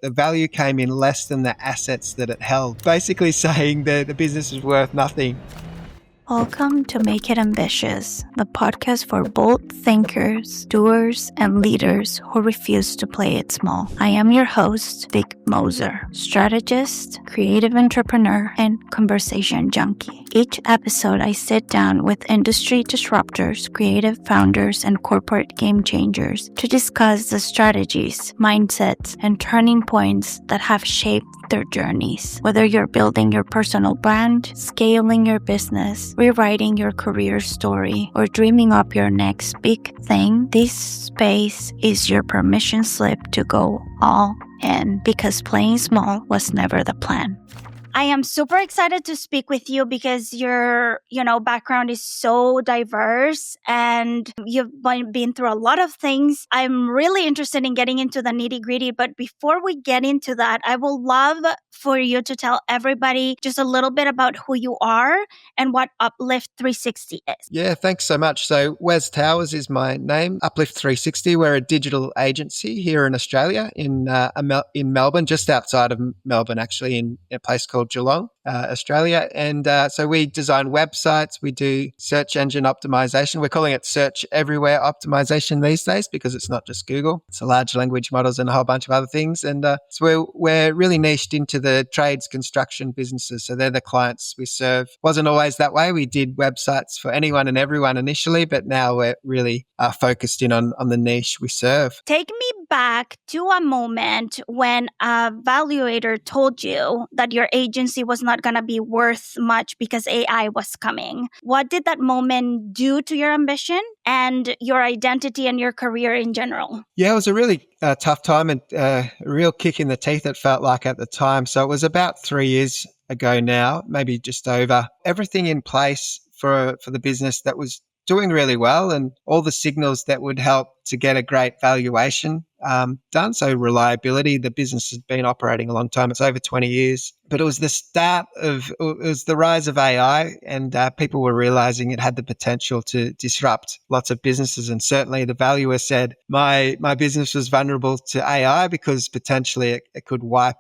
The value came in less than the assets that it held, basically saying that the business is worth nothing. Welcome to Make It Ambitious, the podcast for bold thinkers, doers, and leaders who refuse to play it small. I am your host, Big Moser, strategist, creative entrepreneur, and conversation junkie. Each episode, I sit down with industry disruptors, creative founders, and corporate game changers to discuss the strategies, mindsets, and turning points that have shaped their journeys. Whether you're building your personal brand, scaling your business, rewriting your career story, or dreaming up your next big thing, this space is your permission slip to go all in, because playing small was never the plan. I am super excited to speak with you because your, background is so diverse and you've been through a lot of things. I'm really interested in getting into the nitty-gritty, but before we get into that, I would love for you to tell everybody just a little bit about who you are and what Uplift 360 is. Yeah, thanks so much. So Wes Towers is my name. Uplift 360, we're a digital agency here in Australia, in Melbourne, just outside of Melbourne, actually, in a place called 𝐘𝐞𝐿, Australia. And so we design websites, we do search engine optimization. We're calling it search everywhere optimization these days because it's not just Google. It's a large language models and a whole bunch of other things. And so we're really niched into the trades construction businesses. So they're the clients we serve. Wasn't always that way. We did websites for anyone and everyone initially, but now we're really focused in on the niche we serve. Take me back to a moment when a valuator told you that your agency was not going to be worth much because AI was coming. What did that moment do to your ambition and your identity and your career in general? Yeah, it was a really tough time and a real kick in the teeth, it felt like at the time. So it was about 3 years ago now, maybe just over. Everything in place for the business that was doing really well and all the signals that would help to get a great valuation done. So reliability, the business has been operating a long time. It's over 20 years. But it was the rise of AI, and people were realizing it had the potential to disrupt lots of businesses. And certainly the valuer said, my business was vulnerable to AI because potentially it could wipe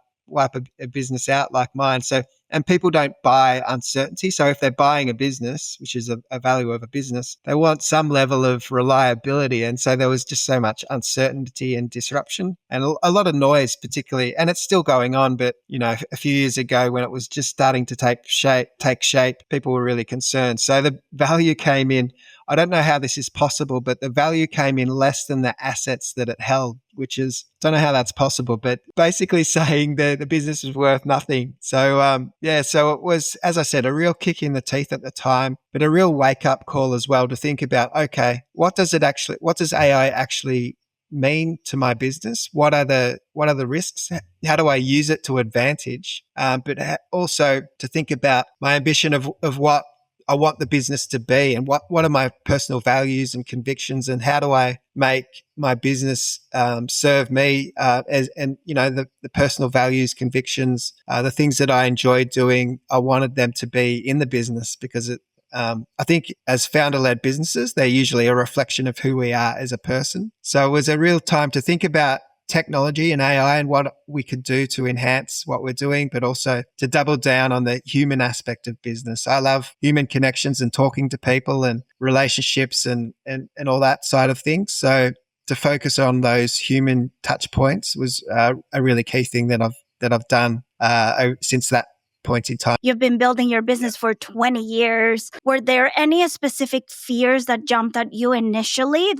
a business out like mine. And people don't buy uncertainty. So if they're buying a business, which is a value of a business, they want some level of reliability. And so there was just so much uncertainty and disruption and a lot of noise, particularly. And it's still going on. But, a few years ago when it was just starting to take shape, people were really concerned. So the value came in. I don't know how this is possible, but the value came in less than the assets that it held, which is, don't know how that's possible, but basically saying the business is worth nothing. So, so it was, as I said, a real kick in the teeth at the time, but a real wake up call as well to think about, okay, what does AI actually mean to my business? What are the risks? How do I use it to advantage? But also to think about my ambition of what I want the business to be and what are my personal values and convictions, and how do I make my business serve me the personal values, convictions, the things that I enjoy doing. I wanted them to be in the business because I think as founder-led businesses, they're usually a reflection of who we are as a person. So it was a real time to think about technology and AI and what we could do to enhance what we're doing, but also to double down on the human aspect of business. I love human connections and talking to people and relationships and all that side of things. So to focus on those human touch points was a really key thing that I've done since that point in time. You've been building your business for 20 years. Were there any specific fears that jumped at you initially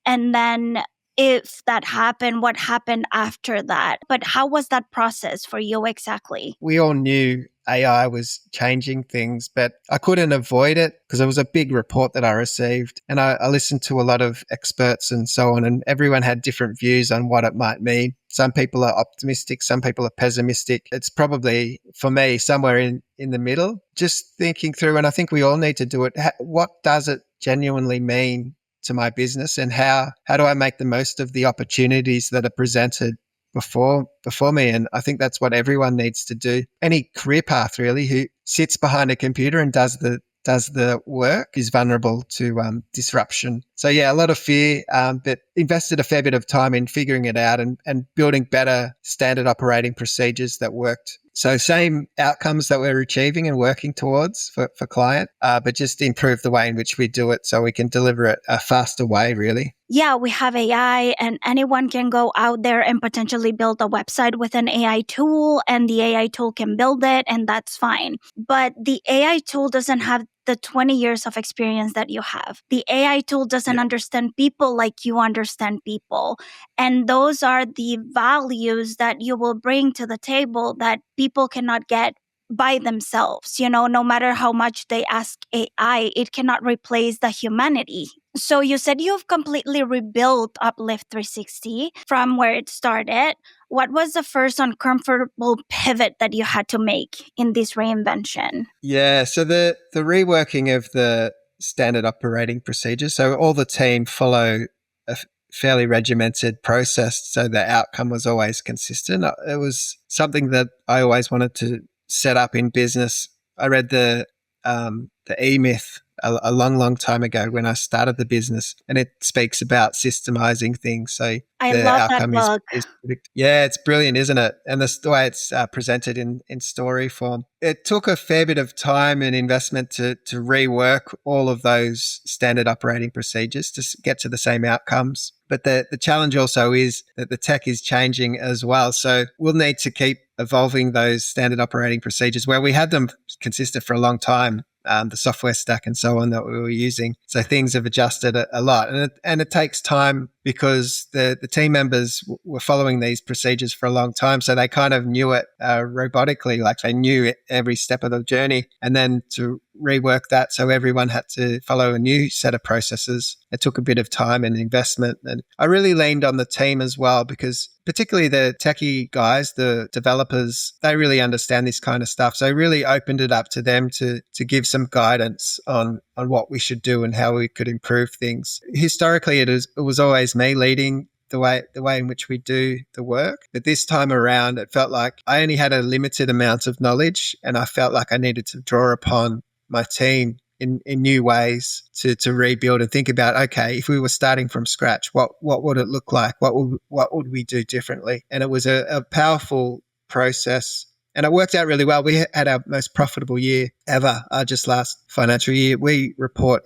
and then if that happened, what happened after that? But how was that process for you exactly? We all knew AI was changing things, but I couldn't avoid it because it was a big report that I received. And I listened to a lot of experts and so on, and everyone had different views on what it might mean. Some people are optimistic, some people are pessimistic. It's probably, for me, somewhere in the middle. Just thinking through, and I think we all need to do it. What does it genuinely mean to my business, and how do I make the most of the opportunities that are presented before me? And I think that's what everyone needs to do. Any career path really, who sits behind a computer and does the does the work is vulnerable to disruption. So yeah, a lot of fear, but invested a fair bit of time in figuring it out and building better standard operating procedures that worked. So same outcomes that we're achieving and working towards for client, but just improve the way in which we do it so we can deliver it a faster way, really. Yeah, we have AI and anyone can go out there and potentially build a website with an AI tool, and the AI tool can build it, and that's fine. But the AI tool doesn't have the 20 years of experience that you have. The AI tool doesn't understand people like you understand people. And those are the values that you will bring to the table that people cannot get by themselves. No matter how much they ask AI, it cannot replace the humanity. So you said you've completely rebuilt Uplift 360 from where it started. What was the first uncomfortable pivot that you had to make in this reinvention? Yeah, so the reworking of the standard operating procedures, so all the team follow a fairly regimented process, so the outcome was always consistent. It was something that I always wanted to set up in business. I read the 𝐘𝐸 a long time ago when I started the business, and it speaks about systemizing things. So I the love that outcome book. is yeah, it's brilliant, isn't it? And the way it's presented in story form. It took a fair bit of time and investment to rework all of those standard operating procedures to get to the same outcomes. But the challenge also is that the tech is changing as well. So we'll need to keep evolving those standard operating procedures where we had them consistent for a long time. The software stack and so on that we were using. So things have adjusted a lot. And it takes time because the team members were following these procedures for a long time. So they kind of knew it robotically, like they knew every step of the journey. And then to rework that so everyone had to follow a new set of processes, it took a bit of time and investment. And I really leaned on the team as well because particularly the techie guys, the developers, they really understand this kind of stuff. So I really opened it up to them to give some guidance on what we should do and how we could improve things. Historically, it was always me leading the way in which we do the work. But this time around, it felt like I only had a limited amount of knowledge, and I felt like I needed to draw upon my team in new ways to rebuild and think about, okay, if we were starting from scratch, what would it look like? What would we do differently? And it was a powerful process. And it worked out really well. We had our most profitable year ever just last financial year. We report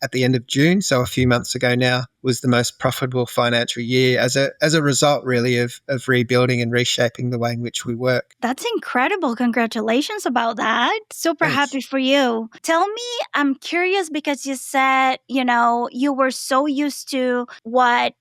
at the end of June, so a few months ago now, was the most profitable financial year as a result really of rebuilding and reshaping the way in which we work. That's incredible. Congratulations about that. Super Thanks. happy for you. Tell me, I'm curious because you said, you were so used to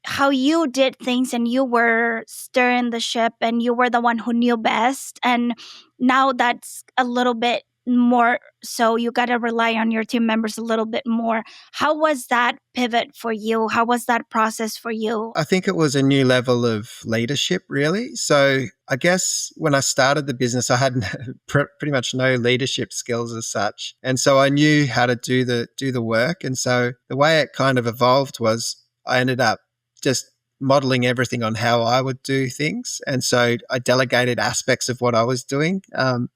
how you did things and you were steering the ship and you were the one who knew best. And now that's a little bit more, so you got to rely on your team members a little bit more. How was that pivot for you? How was that process for you? I think it was a new level of leadership, really. So I guess when I started the business, I had pretty much no leadership skills as such. And so I knew how to do the work. And so the way it kind of evolved was I ended up just modeling everything on how I would do things. And so I delegated aspects of what I was doing.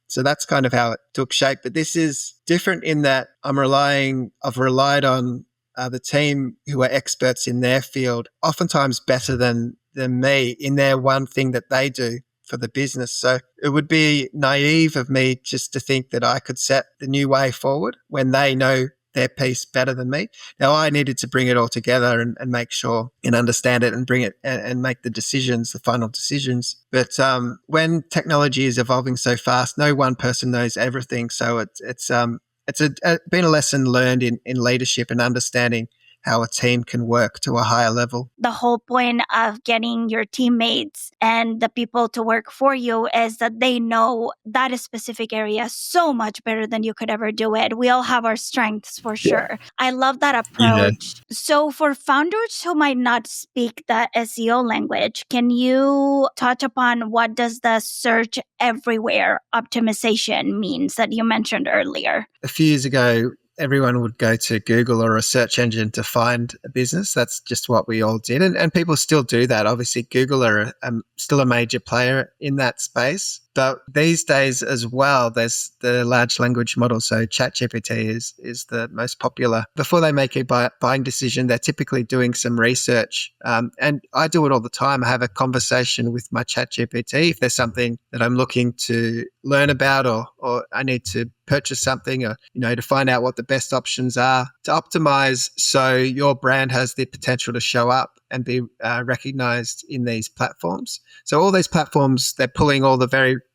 So that's kind of how it took shape. But this is different in that I've relied on the team who are experts in their field, oftentimes better than me in their one thing that they do for the business. So it would be naive of me just to think that I could set the new way forward when they know their piece better than me. Now, I needed to bring it all together and make sure and understand it and bring it and make the final decisions. But when technology is evolving so fast, no one person knows everything. So it's been a lesson learned in leadership and understanding how a team can work to a higher level. The whole point of getting your teammates and the people to work for you is that they know that specific area so much better than you could ever do it. We all have our strengths for sure. I love that approach. Yeah. So for founders who might not speak the SEO language, can you touch upon what does the search everywhere optimization means that you mentioned earlier? A few years ago, everyone would go to Google or a search engine to find a business. That's just what we all did. And people still do that. Obviously, Google are still a major player in that space. But these days as well, there's the large language model. So ChatGPT is the most popular. Before they make a buying decision, they're typically doing some research. And I do it all the time. I have a conversation with my ChatGPT if there's something that I'm looking to learn about, or I need to purchase something, or to find out what the best options are to optimize so your brand has the potential to show up and be recognized in these platforms. So all these platforms, they're pulling all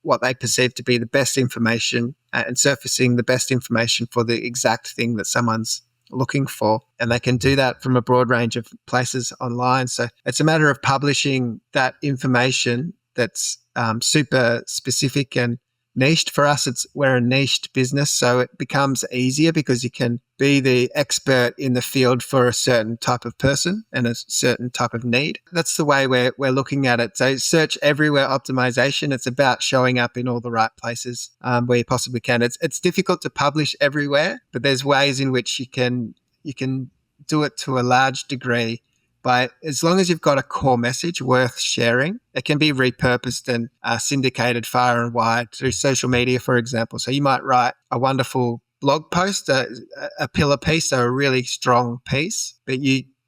what they perceive to be the best information and surfacing the best information for the exact thing that someone's looking for. And they can do that from a broad range of places online. So it's a matter of publishing that information that's super specific and niched. For us, we're a niched business, so it becomes easier because you can be the expert in the field for a certain type of person and a certain type of need. That's the way we're looking at it. So search everywhere optimization. It's about showing up in all the right places where you possibly can. It's difficult to publish everywhere, but there's ways in which you can do it to a large degree. But as long as you've got a core message worth sharing, it can be repurposed and syndicated far and wide through social media, for example. So you might write a wonderful blog post, a pillar piece, so a really strong piece, but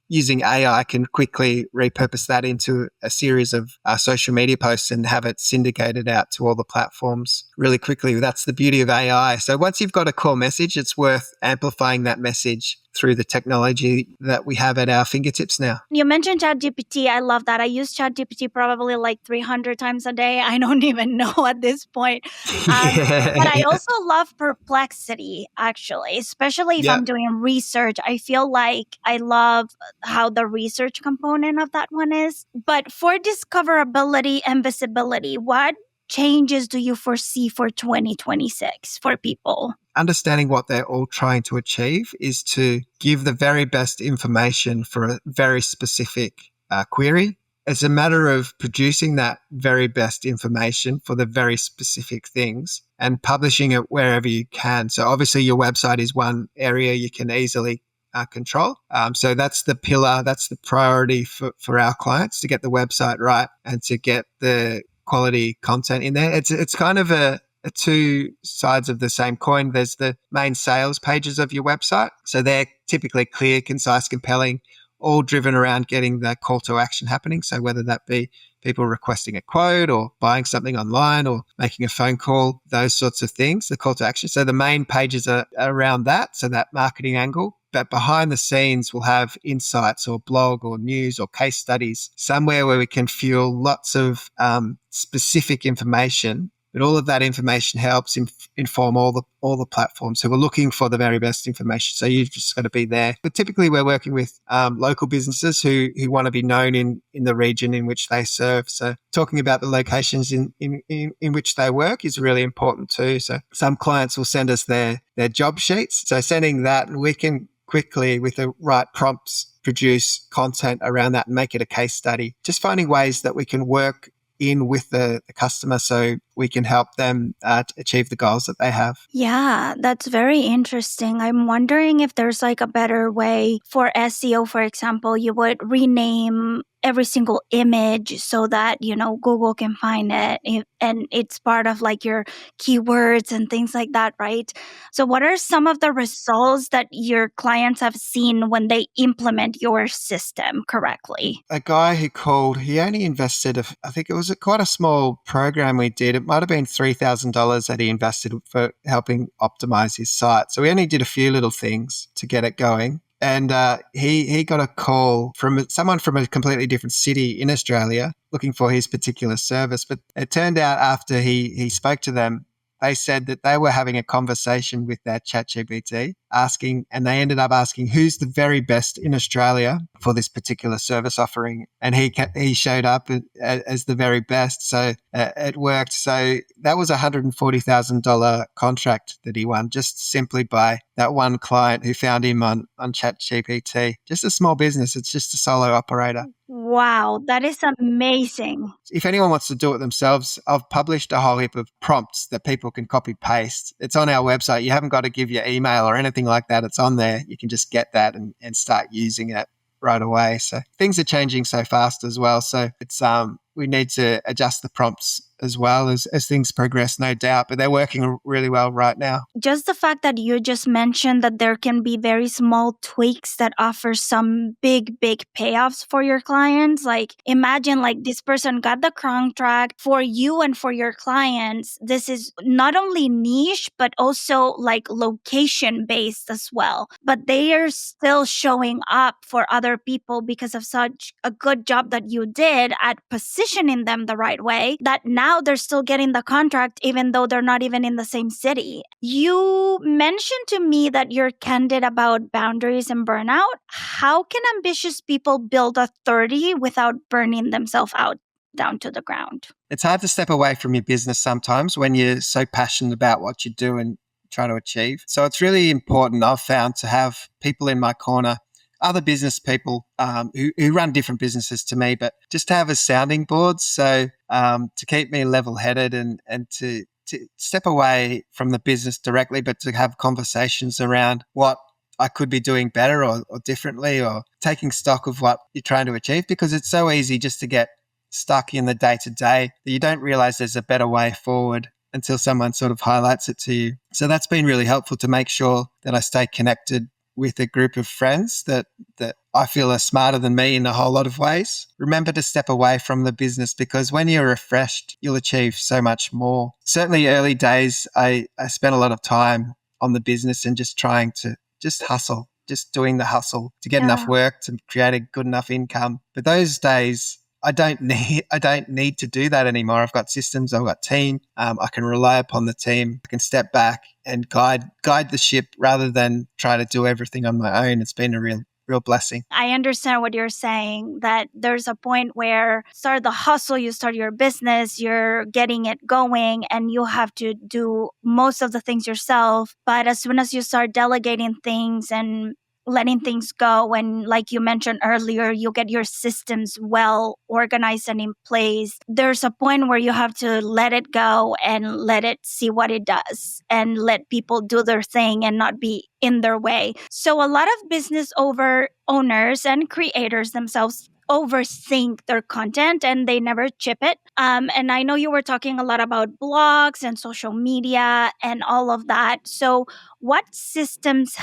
using AI can quickly repurpose that into a series of social media posts and have it syndicated out to all the platforms really quickly. That's the beauty of AI. So once you've got a core message, it's worth amplifying that message through the technology that we have at our fingertips now. You mentioned ChatGPT. I love that. I use ChatGPT probably like 300 times a day. I don't even know at this point. But I also love Perplexity, actually, especially if I'm doing research. I feel like I love how the research component of that one is. But for discoverability and visibility, what changes do you foresee for 2026 for people? Understanding what they're all trying to achieve is to give the very best information for a very specific query. It's a matter of producing that very best information for the very specific things and publishing it wherever you can. So obviously your website is one area you can easily control. So that's the pillar, that's the priority for our clients, to get the website right and to get the quality content in there. It's kind of a two sides of the same coin. There's the main sales pages of your website. So they're typically clear, concise, compelling, all driven around getting the call to action happening. So whether that be people requesting a quote or buying something online or making a phone call, those sorts of things, the call to action. So the main pages are around that, so that marketing angle. But behind the scenes, we'll have insights or blog or news or case studies, somewhere where we can fuel lots of specific information. But all of that information helps inform all the platforms. So we're looking for the very best information. So you've just got to be there. But typically we're working with local businesses who want to be known in the region in which they serve. So talking about the locations in which they work is really important too. So some clients will send us their job sheets. So sending that, we can quickly, with the right prompts, produce content around that and make it a case study. Just finding ways that we can work in with the customer so we can help them achieve the goals that they have. Yeah, that's very interesting. I'm wondering if there's like a better way for SEO, for example, you would rename every single image so that, Google can find it and it's part of like your keywords and things like that, right? So what are some of the results that your clients have seen when they implement your system correctly? A guy who called, he only invested, I think it was quite a small program we did. It might have been $3,000 that he invested for helping optimize his site. So we only did a few little things to get it going. And he got a call from someone from a completely different city in Australia looking for his particular service. But it turned out after he spoke to them, they said that they were having a conversation with their ChatGPT and they ended up asking who's the very best in Australia for this particular service offering. And he showed up as the very best. So it worked. So that was a $140,000 contract that he won just simply by that one client who found him on ChatGPT. Just a small business. It's just a solo operator. Wow, that is amazing. If anyone wants to do it themselves, I've published a whole heap of prompts that people can copy paste. It's on our website. You haven't got to give your email or anything like that. It's on there. You can just get that and start using it right away. So things are changing so fast as well. So it's we need to adjust the prompts as well as things progress, no doubt. But they're working really well right now. Just the fact that you just mentioned that there can be very small tweaks that offer some big payoffs for your clients. Like imagine like this person got the contract for you and for your clients. This is not only niche, but also like location based as well. But they are still showing up for other people because of such a good job that you did at positioning them the right way that now they're still getting the contract even though they're not even in the same city. You mentioned to me that you're candid about boundaries and burnout. How can ambitious people build authority without burning themselves out down to the ground? It's hard to step away from your business sometimes when you're so passionate about what you do and trying to achieve. So it's really important, I've found, to have people in my corner, other business people who run different businesses to me, but just to have a sounding board. So to keep me level-headed and to step away from the business directly, but to have conversations around what I could be doing better or differently, or taking stock of what you're trying to achieve, because it's so easy just to get stuck in the day-to-day that you don't realize there's a better way forward until someone sort of highlights it to you. So that's been really helpful to make sure that I stay connected with a group of friends that I feel are smarter than me in a whole lot of ways. Remember to step away from the business, because when you're refreshed, you'll achieve so much more. Certainly early days, I spent a lot of time on the business and just trying to just hustle, just doing the hustle to get enough work to create a good enough income. But those days, I don't need to do that anymore. I've got systems, I've got team. I can rely upon the team. I can step back and guide the ship rather than try to do everything on my own. It's been a real blessing. I understand what you're saying, that there's a point where start the hustle, you start your business, you're getting it going, and you have to do most of the things yourself. But as soon as you start delegating things and letting things go, and like you mentioned earlier, you get your systems well organized and in place, there's a point where you have to let it go and let it see what it does and let people do their thing and not be in their way. So a lot of business owners and creators themselves overthink their content and they never chip it. And I know you were talking a lot about blogs and social media and all of that. So what systems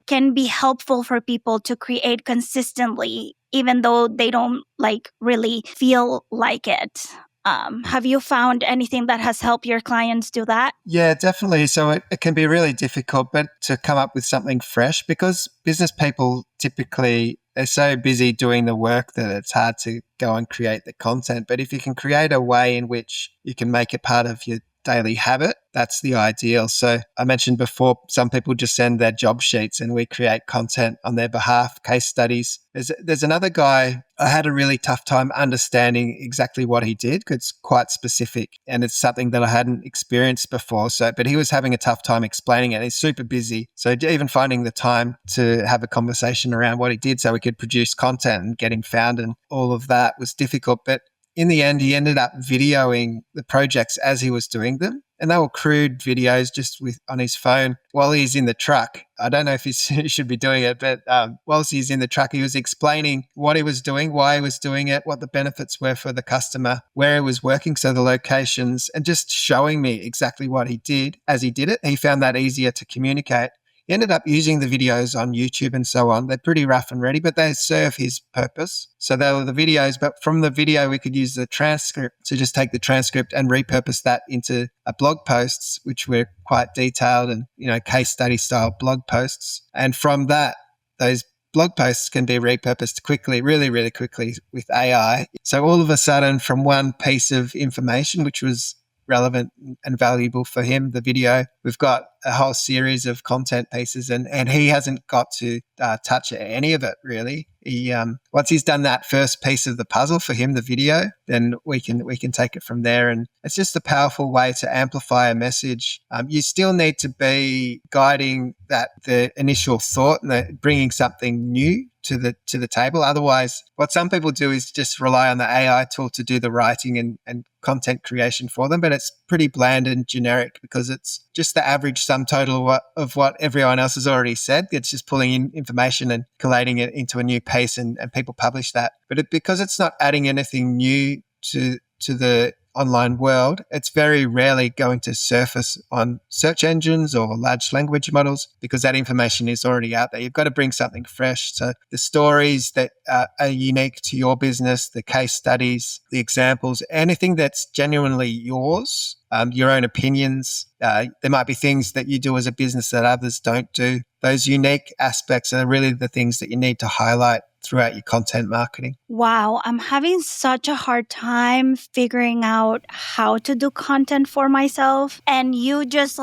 can be helpful for people to create consistently, even though they don't like really feel like it? Have you found anything that has helped your clients do that? Yeah, definitely. So it can be really difficult, but to come up with something fresh, because business people typically, they're so busy doing the work that it's hard to go and create the content. But if you can create a way in which you can make it part of your daily habit, that's the ideal. So I mentioned before, some people just send their job sheets and we create content on their behalf, case studies. There's another guy, I had a really tough time understanding exactly what he did because it's quite specific and it's something that I hadn't experienced before. But he was having a tough time explaining it. He's super busy. So even finding the time to have a conversation around what he did so we could produce content and get him found and all of that was difficult. But in the end, he ended up videoing the projects as he was doing them. And they were crude videos just on his phone while he's in the truck. I don't know if he should be doing it, but whilst he's in the truck, he was explaining what he was doing, why he was doing it, what the benefits were for the customer, where he was working, so the locations, and just showing me exactly what he did as he did it. He found that easier to communicate. He ended up using the videos on YouTube and so on. They're pretty rough and ready, but they serve his purpose. So they were the videos, but from the video, we could use the transcript to just take the transcript and repurpose that into blog posts, which were quite detailed and, case study style blog posts. And from that, those blog posts can be repurposed quickly, really, really quickly with AI. So all of a sudden, from one piece of information, which was relevant and valuable for him, the video, we've got a whole series of content pieces and he hasn't got to touch any of it really. He once he's done that first piece of the puzzle for him, the video, then we can take it from there. And it's just a powerful way to amplify a message. You still need to be guiding the initial thought and bringing something new to the table. Otherwise, what some people do is just rely on the AI tool to do the writing and content creation for them, but it's pretty bland and generic because it's just the average sum total of what everyone else has already said. It's just pulling in information and collating it into a new piece and people publish that. But because it's not adding anything new to the online world, it's very rarely going to surface on search engines or large language models because that information is already out there. You've got to bring something fresh. So the stories that are unique to your business, the case studies, the examples, anything that's genuinely yours, your own opinions. There might be things that you do as a business that others don't do. Those unique aspects are really the things that you need to highlight throughout your content marketing. Wow, I'm having such a hard time figuring out how to do content for myself. And you just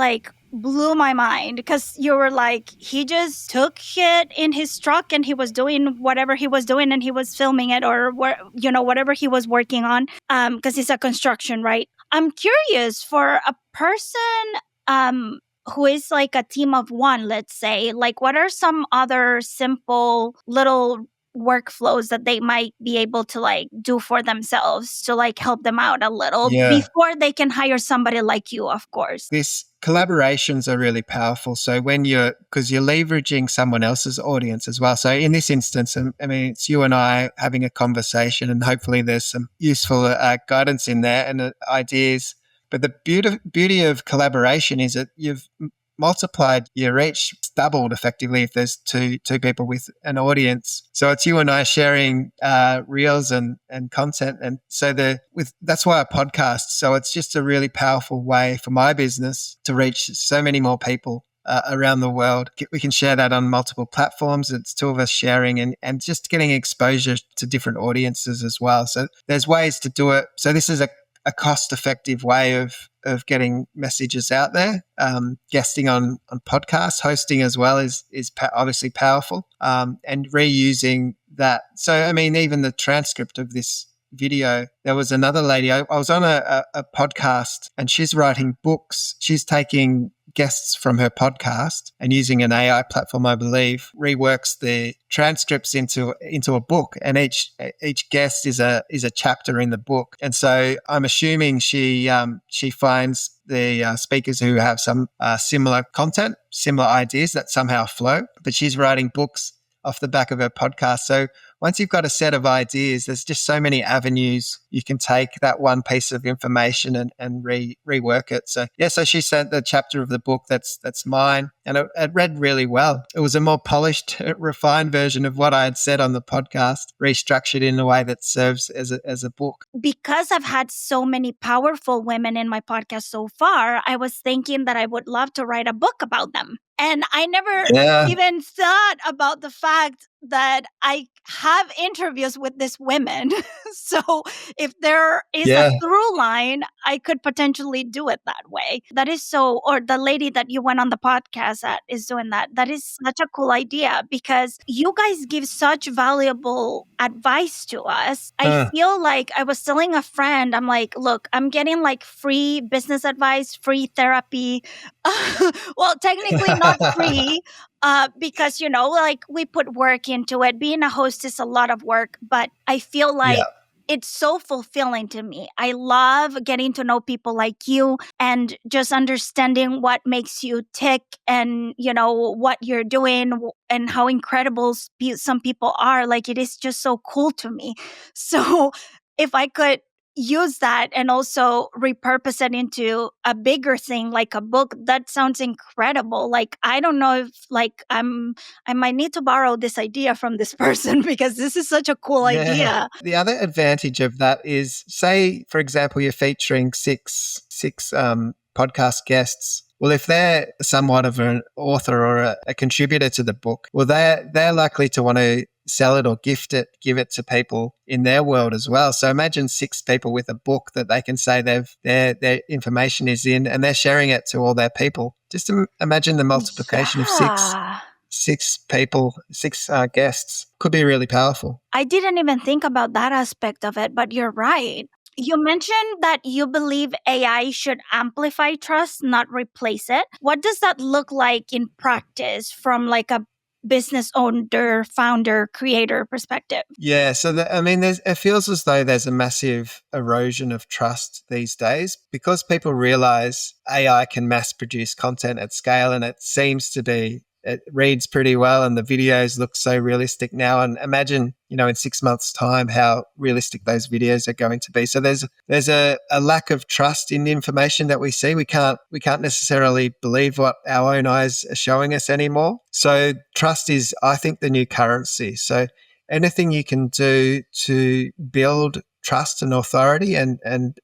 blew my mind because you were like, he just took it in his truck and he was doing whatever he was doing and he was filming it or whatever he was working on because it's a construction, right? I'm curious for a person who is like a team of one, let's say, what are some other simple little workflows that they might be able to do for themselves to help them out a little before they can hire somebody like you, of course. This collaborations are really powerful. So because you're leveraging someone else's audience as well. So in this instance, I mean, it's you and I having a conversation and hopefully there's some useful guidance in there and ideas. But the beauty of collaboration is that you've multiplied your reach, doubled effectively if there's two people with an audience. So it's you and I sharing reels and content, and so that's why I podcast. So it's just a really powerful way for my business to reach so many more people around the world. We can share that on multiple platforms. It's two of us sharing and just getting exposure to different audiences as well. So there's ways to do it. So this is a cost-effective way of getting messages out there. Guesting on podcasts, hosting as well is obviously powerful, and reusing that. So, I mean, even the transcript of this video, there was another lady, I was on a podcast and she's writing books. She's taking guests from her podcast and using an AI platform, I believe, reworks the transcripts into a book, and each guest is a chapter in the book. And so I'm assuming she finds the speakers who have some similar content, similar ideas that somehow flow, but she's writing books off the back of her podcast. So once you've got a set of ideas, there's just so many avenues you can take that one piece of information and rework it. So so she sent the chapter of the book that's mine, and it read really well. It was a more polished, refined version of what I had said on the podcast, restructured in a way that serves as a book. Because I've had so many powerful women in my podcast so far, I was thinking that I would love to write a book about them. And I never even thought about the fact that I have interviews with these women. So if there is a through line, I could potentially do it that way. That is so, or the lady that you went on the podcast at is doing that. That is such a cool idea because you guys give such valuable advice to us. I feel like I was telling a friend, I'm like, look, I'm getting free business advice, free therapy. Well, technically not free. Because, we put work into it. Being a host is a lot of work, but I feel like it's so fulfilling to me. I love getting to know people like you and just understanding what makes you tick and, what you're doing and how incredible some people are. It is just so cool to me. So if I could use that and also repurpose it into a bigger thing like a book, that sounds incredible. I don't know if I might need to borrow this idea from this person because this is such a cool idea. The other advantage of that is, say for example, you're featuring six podcast guests. Well, if they're somewhat of an author or a contributor to the book, well, they're likely to want to sell it or give it to people in their world as well. So imagine 6 people with a book that they can say their information is in, and they're sharing it to all their people. Just imagine the multiplication of six people, 6 guests. Could be really powerful. I didn't even think about that aspect of it, but you're right. You mentioned that you believe AI should amplify trust, not replace it. What does that look like in practice from a business owner, founder, creator perspective? Yeah, so it feels as though there's a massive erosion of trust these days because people realize AI can mass produce content at scale, and it seems to be it reads pretty well and the videos look so realistic now. And imagine, in 6 months' time, how realistic those videos are going to be. So there's a lack of trust in the information that we see. We can't necessarily believe what our own eyes are showing us anymore. So trust is, I think, the new currency. So anything you can do to build trust and authority and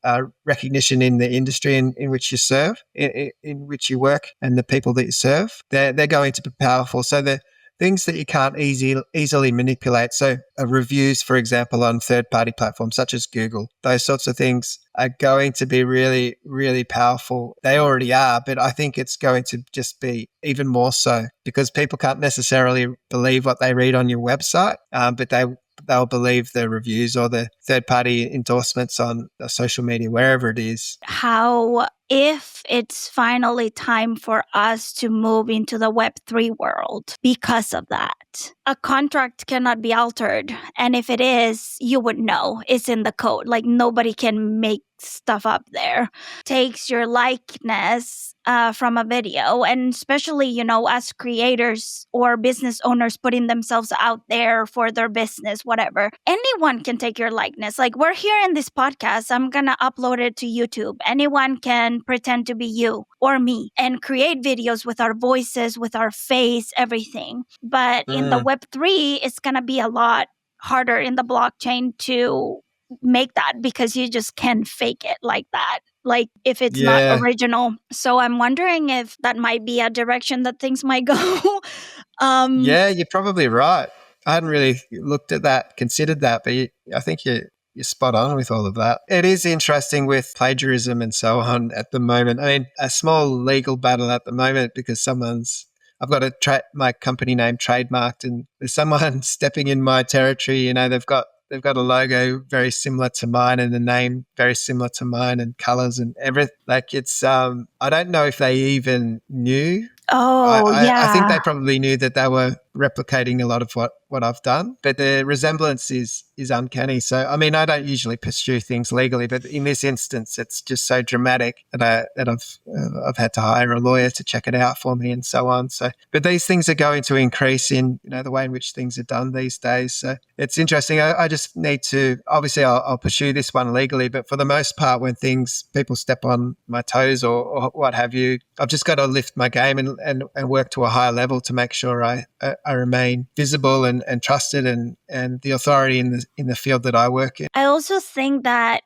recognition in the industry in which you serve, in which you work, and the people that you serve, they're going to be powerful. So the things that you can't easily manipulate. So reviews, for example, on third-party platforms such as Google, those sorts of things are going to be really, really powerful. They already are, but I think it's going to just be even more so because people can't necessarily believe what they read on your website, but they'll believe the reviews or the third-party endorsements on social media, wherever it is. How, if it's finally time for us to move into the Web3 world because of that, a contract cannot be altered. And if it is, you would know it's in the code. Like nobody can make stuff up there. Takes your likeness from a video, and especially, as creators or business owners putting themselves out there for their business, whatever, anyone can take your likeness. Like we're here in this podcast, I'm gonna upload it to YouTube. Anyone can pretend to be you or me and create videos with our voices, with our face, everything. But in the Web3, it's gonna be a lot harder in the blockchain to make that because you just can't fake it like that, like if it's not original. So I'm wondering if that might be a direction that things might go. Yeah, you're probably right. I hadn't really looked at that, considered that, but I think you're spot on with all of that. It is interesting with plagiarism and so on at the moment. I mean, a small legal battle at the moment because I've got my company name trademarked and there's someone stepping in my territory. They've got a logo very similar to mine and a name very similar to mine and colors and everything. Like it's, I don't know if they even knew. I think they probably knew that they were replicating a lot of what I've done, but the resemblance is uncanny. So, I mean, I don't usually pursue things legally, but in this instance, it's just so dramatic that I've had to hire a lawyer to check it out for me and so on. So, but these things are going to increase in, the way in which things are done these days. So it's interesting. I just need to, obviously I'll pursue this one legally, but for the most part, when people step on my toes or what have you, I've just got to lift my game and work to a higher level to make sure I remain visible and trusted and the authority in the field that I work in. I also think that,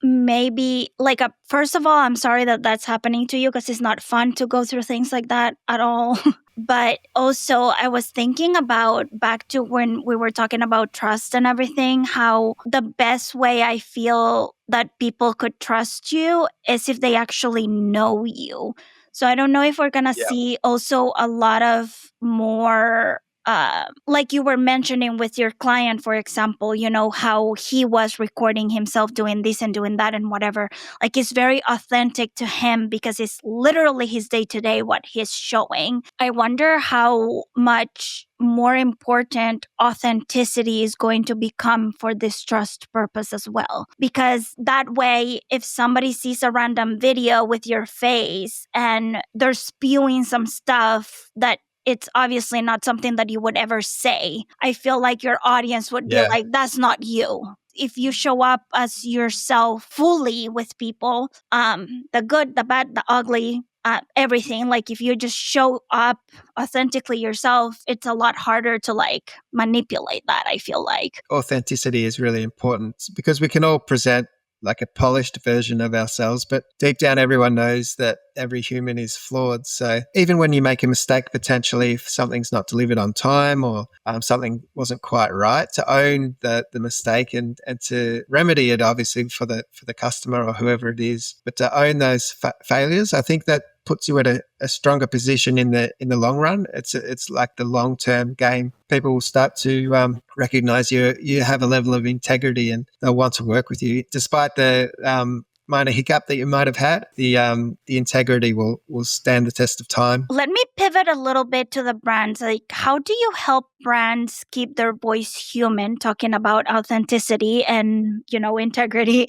maybe like first of all, I'm sorry that that's happening to you because it's not fun to go through things like that at all. But also I was thinking about back to when we were talking about trust and everything, how the best way I feel that people could trust you is if they actually know you. So I don't know if we're going to see also a lot of more like you were mentioning with your client, for example, how he was recording himself doing this and doing that and whatever. Like it's very authentic to him because it's literally his day-to-day what he's showing. I wonder how much more important authenticity is going to become for this trust purpose as well. Because that way, if somebody sees a random video with your face and they're spewing some stuff that it's obviously not something that you would ever say, I feel like your audience would be like, that's not you. If you show up as yourself fully with people, the good, the bad, the ugly, everything, like if you just show up authentically yourself, it's a lot harder to like manipulate that, I feel like. Authenticity is really important because we can all present like a polished version of ourselves, but deep down everyone knows that every human is flawed. So even when you make a mistake, potentially if something's not delivered on time or something wasn't quite right, to own the mistake and to remedy it, obviously for the customer or whoever it is, but to own those failures, I think that puts you at a stronger position in the long run. It's like the long-term game. People will start to recognize you have a level of integrity and they'll want to work with you despite the minor hiccup that you might have had, the integrity will stand the test of time. Let me pivot a little bit to the brands. Like, how do you help brands keep their voice human, talking about authenticity and, integrity,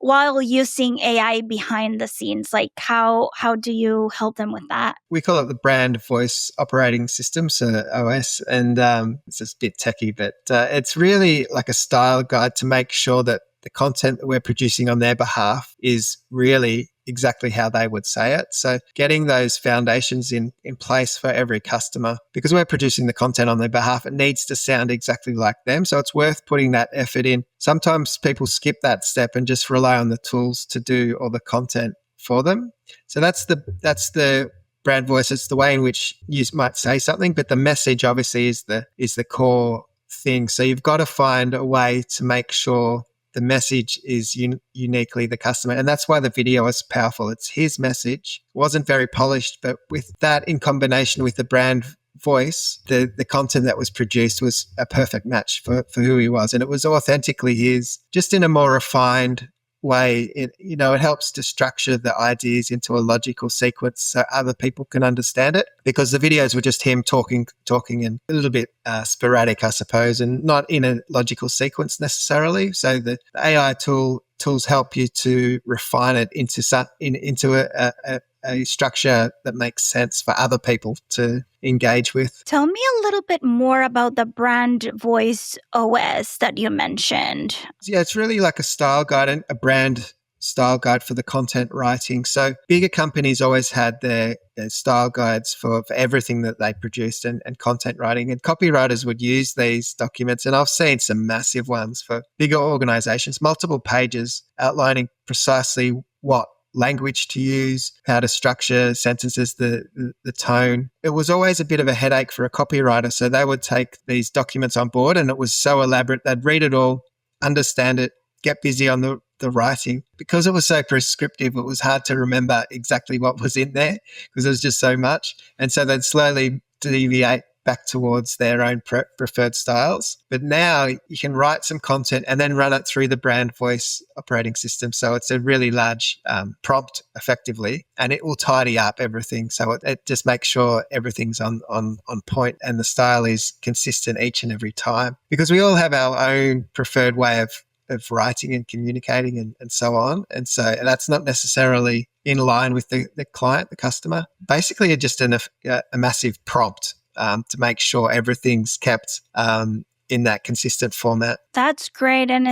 while using AI behind the scenes? Like, how do you help them with that? We call it the brand voice operating system, so OS, and it's just a bit techie, but it's really like a style guide to make sure that the content that we're producing on their behalf is really exactly how they would say it. So getting those foundations in place for every customer, because we're producing the content on their behalf, it needs to sound exactly like them. So it's worth putting that effort in. Sometimes people skip that step and just rely on the tools to do all the content for them. So that's the brand voice. It's the way in which you might say something, but the message obviously is the core thing. So you've got to find a way to make sure the message is uniquely the customer. And that's why the video is powerful. It's his message. It wasn't very polished, but with that in combination with the brand voice, the content that was produced was a perfect match for who he was. And it was authentically his, just in a more refined way. It helps to structure the ideas into a logical sequence so other people can understand it, because the videos were just him talking and a little bit sporadic, I suppose, and not in a logical sequence necessarily. So the AI tools help you to refine it into a structure that makes sense for other people to engage with. Tell me a little bit more about the brand voice OS that you mentioned. Yeah, it's really like a style guide, and a brand style guide for the content writing. So bigger companies always had their style guides for everything that they produced and content writing, and copywriters would use these documents. And I've seen some massive ones for bigger organizations, multiple pages outlining precisely what language to use, how to structure sentences, the tone. It was always a bit of a headache for a copywriter. So they would take these documents on board, and it was so elaborate. They'd read it all, understand it, get busy on the writing. Because it was so prescriptive, it was hard to remember exactly what was in there because there was just so much. And so they'd slowly deviate back towards their own preferred styles. But now you can write some content and then run it through the brand voice operating system. So it's a really large prompt effectively, and it will tidy up everything. So it just makes sure everything's on point and the style is consistent each and every time, because we all have our own preferred way of writing and communicating and so on. And so that's not necessarily in line with the client, the customer. Basically, it's just a massive prompt to make sure everything's kept in that consistent format. That's great. And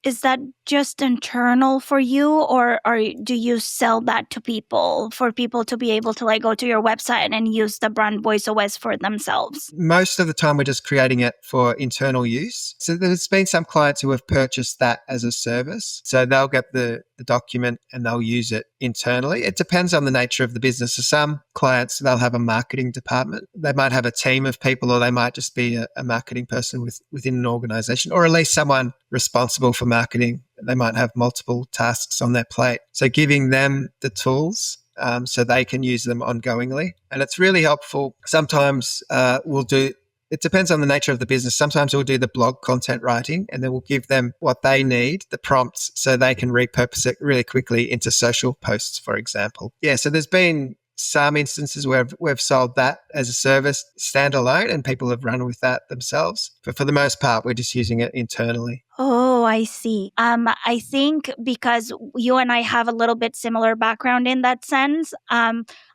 is that just internal for you, or do you sell that to people for people to be able to go to your website and use the brand voice OS for themselves? Most of the time we're just creating it for internal use. So there's been some clients who have purchased that as a service. So they'll get the document and they'll use it internally. It depends on the nature of the business. So some clients, they'll have a marketing department. They might have a team of people, or they might just be a marketing person within an organization, or at least someone responsible for marketing. They might have multiple tasks on their plate. So giving them the tools so they can use them ongoingly. And it's really helpful. Sometimes it depends on the nature of the business. Sometimes we'll do the blog content writing, and then we'll give them what they need, the prompts, so they can repurpose it really quickly into social posts, for example. Yeah, so there's been some instances where we've sold that as a service standalone, and people have run with that themselves. But for the most part, we're just using it internally. Oh, I see. I think because you and I have a little bit similar background in that sense,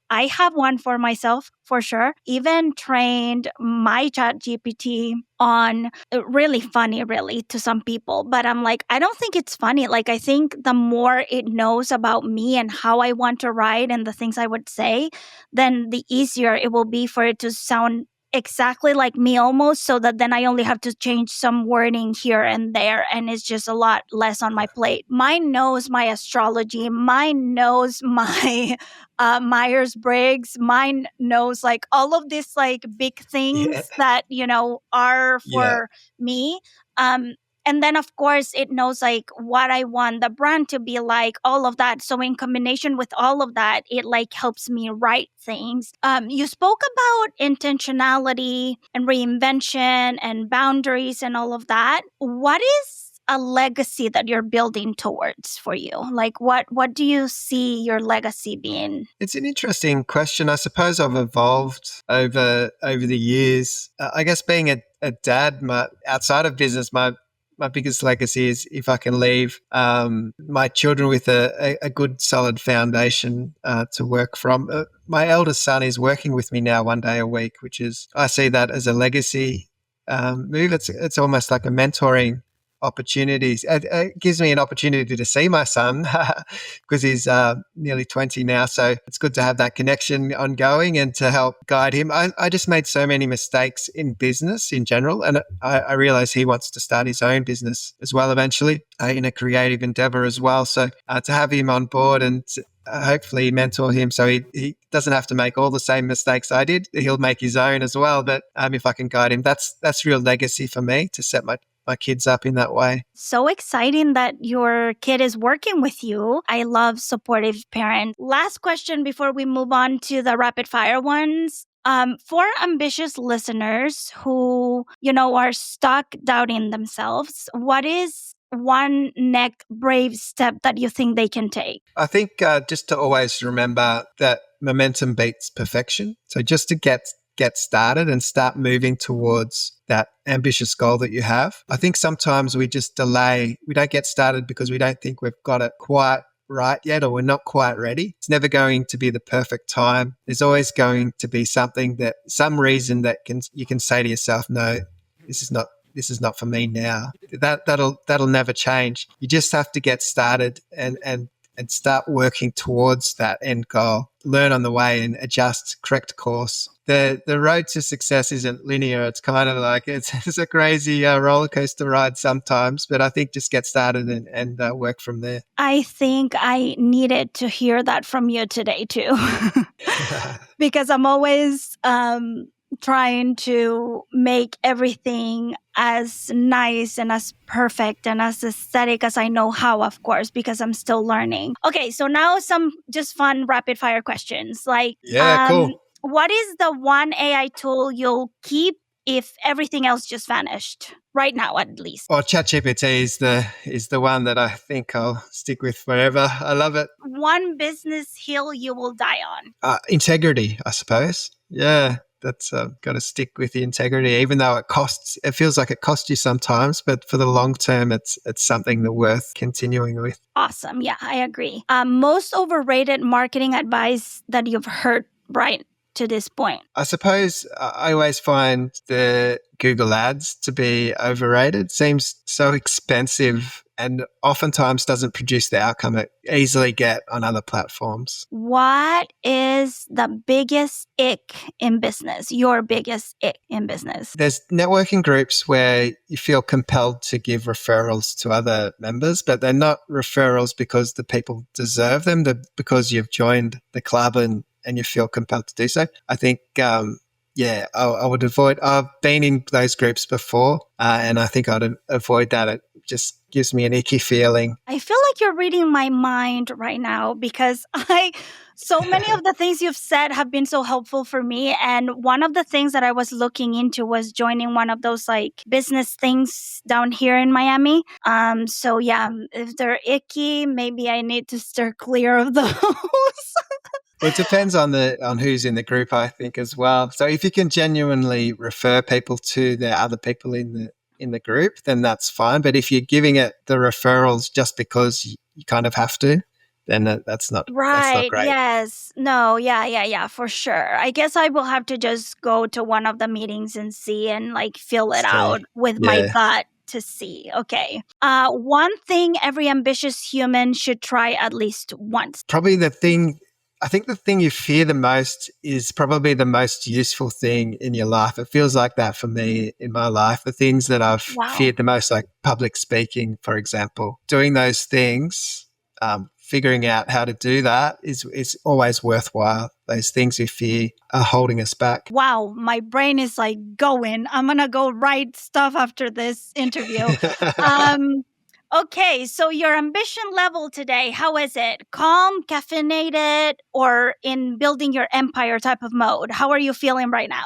I have one for myself, for sure. Even trained my ChatGPT on really funny, really, to some people. But I'm like, I don't think it's funny. I think the more it knows about me and how I want to write and the things I would say, then the easier it will be for it to sound exactly like me almost, so that then I only have to change some wording here and there, and it's just a lot less on my plate. Mine knows my astrology. Mine knows my Myers-Briggs. Mine knows all of these big things that, are for me. And then, of course, it knows what I want the brand to be like, all of that. So in combination with all of that, it helps me write things. You spoke about intentionality and reinvention and boundaries and all of that. What is a legacy that you're building towards for you? Like what do you see your legacy being? It's an interesting question. I suppose I've evolved over the years. I guess being a dad, outside of business, my biggest legacy is if I can leave my children with a good, solid foundation to work from. My eldest son is working with me now 1 day a week, which is, I see that as a legacy move. It's almost like a mentoring opportunities. It gives me an opportunity to see my son because he's nearly 20 now. So it's good to have that connection ongoing and to help guide him. I just made so many mistakes in business in general. And I realize he wants to start his own business as well eventually in a creative endeavor as well. So to have him on board and hopefully mentor him so he doesn't have to make all the same mistakes I did. He'll make his own as well. But if I can guide him, that's real legacy for me to set my kids up in that way. So exciting that your kid is working with you. I love supportive parents. Last question before we move on to the rapid fire ones. For ambitious listeners who, are stuck doubting themselves, what is one next brave step that you think they can take? I think just to always remember that momentum beats perfection. So just to get started and start moving towards that ambitious goal that you have. I think sometimes we just delay. We don't get started because we don't think we've got it quite right yet or we're not quite ready. It's never going to be the perfect time. There's always going to be some reason that you can say to yourself, no, this is not for me now. That'll never change. You just have to get started and start working towards that end goal. Learn on the way and adjust, correct course. The road to success isn't linear. It's kind of like it's a crazy roller coaster ride sometimes, but I think just get started and work from there. I think I needed to hear that from you today too, because I'm always trying to make everything as nice and as perfect and as aesthetic as I know how, of course, because I'm still learning. Okay, so now some just fun rapid fire questions. Like, cool. What is the one AI tool you'll keep if everything else just vanished? Right now, at least. Well, ChatGPT is the one that I think I'll stick with forever. I love it. One business hill you will die on? Integrity, I suppose. Yeah. That's got to stick with the integrity, even though it feels like it costs you sometimes, but for the long term, it's something that's worth continuing with. Awesome. Yeah, I agree. Most overrated marketing advice that you've heard right to this point? I suppose I always find the Google ads to be overrated. Seems so expensive and oftentimes doesn't produce the outcome it easily get on other platforms. What is the biggest ick in business? Your biggest ick in business? There's networking groups where you feel compelled to give referrals to other members, but they're not referrals because the people deserve them. They're because you've joined the club and you feel compelled to do so. I think, I would avoid. I've been in those groups before, and I think I'd avoid that. It just gives me an icky feeling. I feel like you're reading my mind right now because so many of the things you've said have been so helpful for me. And one of the things that I was looking into was joining one of those like business things down here in Miami. So yeah, if they're icky, maybe I need to steer clear of those. Well, it depends on who's in the group, I think, as well. So if you can genuinely refer people to the other people in the group, then that's fine. But if you're giving it the referrals just because you kind of have to, then that's not right. That's not great. Yes. No. Yeah. For sure. I guess I will have to just go to one of the meetings and see and like feel it out with my gut to see. Okay. One thing every ambitious human should try at least once. Probably the thing you fear the most is probably the most useful thing in your life. It feels like that for me in my life. The things that I've feared the most, like public speaking, for example, doing those things, figuring out how to do that is always worthwhile. Those things we fear are holding us back. Wow, my brain is like going. I'm going to go write stuff after this interview. Okay, so your ambition level today, how is it? Calm, caffeinated, or in building your empire type of mode? How are you feeling right now?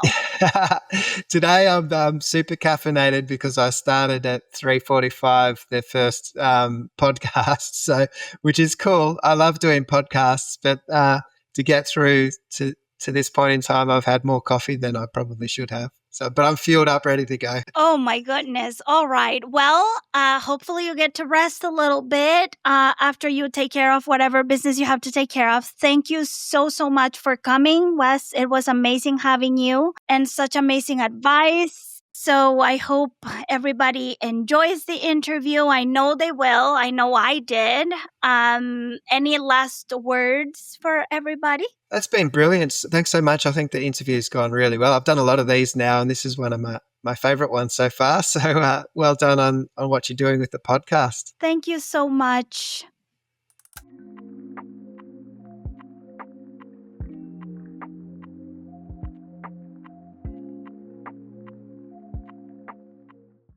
Today I'm super caffeinated because I started at 3:45 their first podcast, so which is cool. I love doing podcasts, but to get through to this point in time, I've had more coffee than I probably should have. So, but I'm fueled up, ready to go. Oh my goodness. All right. Well, hopefully you get to rest a little bit after you take care of whatever business you have to take care of. Thank you so, so much for coming, Wes. It was amazing having you and such amazing advice. So I hope everybody enjoys the interview. I know they will. I know I did. Any last words for everybody? That's been brilliant. Thanks so much. I think the interview's gone really well. I've done a lot of these now, and this is one of my favorite ones so far. So well done on what you're doing with the podcast. Thank you so much.